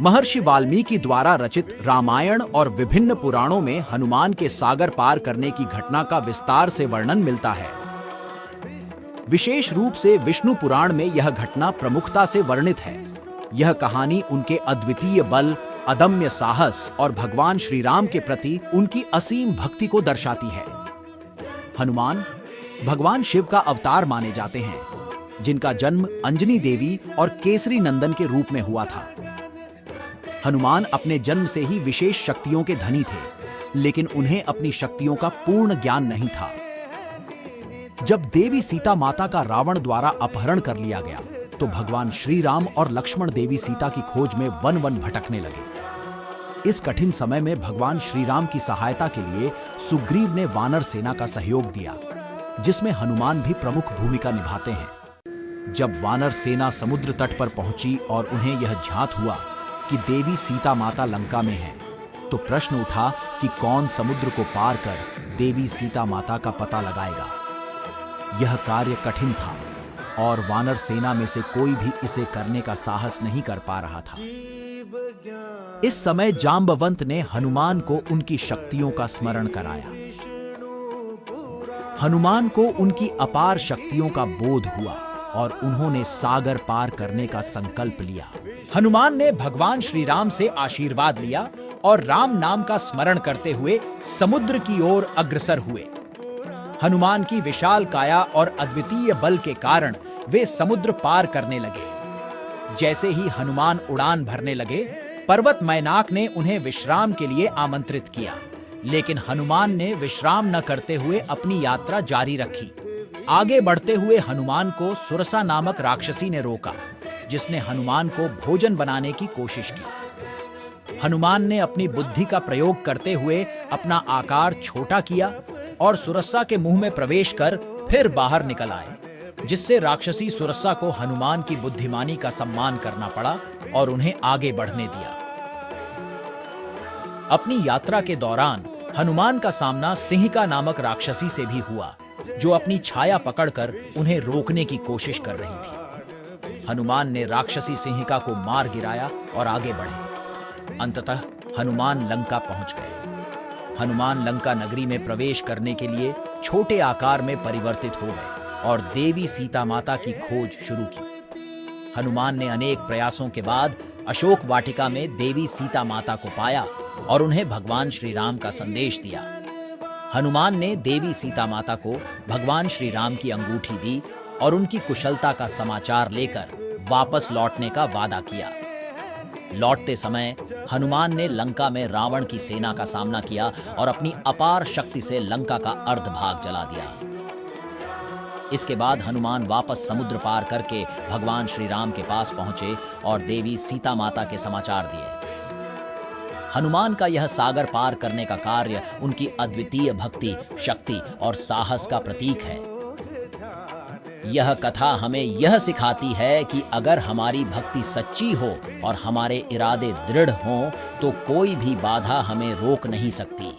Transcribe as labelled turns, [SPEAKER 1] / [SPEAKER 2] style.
[SPEAKER 1] महर्षि वाल्मीकि द्वारा रचित रामायण और विभिन्न पुराणों में हनुमान के सागर पार करने की घटना का विस्तार से वर्णन मिलता है। विशेष रूप से विष्णु पुराण में यह घटना प्रमुखता से वर्णित है। यह कहानी उनके अद्वितीय बल, अदम्य साहस और भगवान श्री राम के प्रति उनकी असीम भक्ति को दर्शाती है। हनुमान भगवान शिव का अवतार माने जाते हैं, जिनका जन्म अंजनी देवी और केसरी नंदन के रूप में हुआ था। हनुमान अपने जन्म से ही विशेष शक्तियों के धनी थे, लेकिन उन्हें अपनी शक्तियों का पूर्ण ज्ञान नहीं था। जब देवी सीता माता का रावण द्वारा अपहरण कर लिया गया, तो भगवान श्री राम और लक्ष्मण देवी सीता की खोज में वन वन भटकने लगे। इस कठिन समय में भगवान श्री राम की सहायता के लिए सुग्रीव ने वानर सेना का सहयोग दिया, जिसमें हनुमान भी प्रमुख भूमिका निभाते हैं। जब वानर सेना समुद्र तट पर पहुंची और उन्हें यह ज्ञात हुआ कि देवी सीता माता लंका में है, तो प्रश्न उठा कि कौन समुद्र को पार कर देवी सीता माता का पता लगाएगा। यह कार्य कठिन था और वानर सेना में से कोई भी इसे करने का साहस नहीं कर पा रहा था। इस समय जांबवंत ने हनुमान को उनकी शक्तियों का स्मरण कराया। हनुमान को उनकी अपार शक्तियों का बोध हुआ और उन्होंने सागर पार करने का संकल्प लिया। हनुमान ने भगवान श्री राम से आशीर्वाद लिया और राम नाम का स्मरण करते हुए समुद्र की ओर अग्रसर हुए। हनुमान की विशाल काया और अद्वितीय बल के कारण वे समुद्र पार करने लगे। जैसे ही हनुमान उड़ान भरने लगे, पर्वत मैनाक ने उन्हें विश्राम के लिए आमंत्रित किया, लेकिन हनुमान ने विश्राम न करते हुए अपनी यात्रा जारी रखी। आगे बढ़ते हुए हनुमान को सुरसा नामक राक्षसी ने रोका, जिसने हनुमान को भोजन बनाने की कोशिश की। हनुमान ने अपनी बुद्धि का प्रयोग करते हुए अपना आकार छोटा किया और सुरसा के मुंह में प्रवेश कर फिर बाहर निकल आए, जिससे राक्षसी सुरसा को हनुमान की बुद्धिमानी का सम्मान करना पड़ा और उन्हें आगे बढ़ने दिया। अपनी यात्रा के दौरान हनुमान का सामना सिंहिका नामक राक्षसी से भी हुआ, जो अपनी छाया पकड़कर उन्हें रोकने की कोशिश कर रही थी। हनुमान ने राक्षसी सिंहिका को मार गिराया और आगे बढ़े। अंततः हनुमान लंका पहुंच गए। हनुमान लंका नगरी में प्रवेश करने के लिए छोटे आकार में परिवर्तित हो गए और देवी सीता माता की खोज शुरू की। हनुमान ने अनेक प्रयासों के बाद अशोक वाटिका में देवी सीता माता को पाया और उन्हें भगवान श्री राम का संदेश दिया। हनुमान ने देवी सीता माता को भगवान श्री राम की अंगूठी दी और उनकी कुशलता का समाचार लेकर वापस लौटने का वादा किया। लौटते समय हनुमान ने लंका में रावण की सेना का सामना किया और अपनी अपार शक्ति से लंका का अर्ध भाग जला दिया। इसके बाद हनुमान वापस समुद्र पार करके भगवान श्री राम के पास पहुंचे और देवी सीता माता के समाचार दिए। हनुमान का यह सागर पार करने का कार्य उनकी अद्वितीय भक्ति, शक्ति और साहस का प्रतीक है। यह कथा हमें यह सिखाती है कि अगर हमारी भक्ति सच्ची हो और हमारे इरादे दृढ़ हों, तो कोई भी बाधा हमें रोक नहीं सकती।